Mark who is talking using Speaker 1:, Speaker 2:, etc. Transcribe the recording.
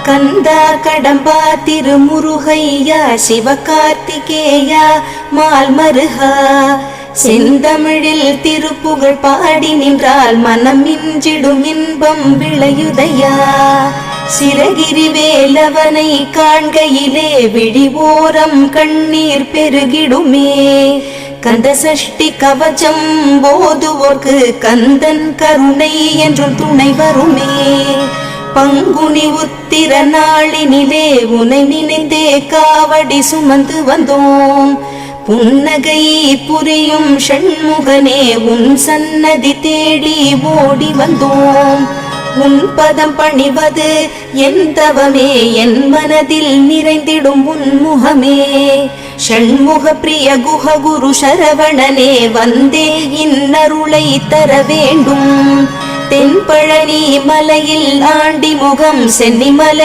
Speaker 1: கந்தா கடம்பா திருமுருகையா சிவகார்த்திகேயா மால்மருகா செந்தமிழில் திருப்புகழ் பாடி நின்றால் மனம் இஞ்சிடும் இன்பம் விளையுதையா. சிரகிரி வேலவனை காண்கையிலே விழிவோரம் கண்ணீர் பெருகிடுமே. கந்த சஷ்டி கவச்சம் போதுவோர்க்கு கந்தன் கருணை என்றும் துணை வருமே. பங்குனி உத்திர நாளினிலே உனை நினைந்தே காவடி சுமந்து வந்தோம். புன்னகை புரியும் ஷண்முகனே உன் சன்னதி தேடி ஓடி வந்தோம். உன் பதம் பணிவது என் தவமே, என் மனதில் நிறைந்திடும் உன் முகமே. ஷண்முக பிரிய குஹ குரு சரவணனே வந்தே இன்னருளை தர வேண்டும். தென்பழனி மலையில் ஆண்டி முகம் சென்னிமலை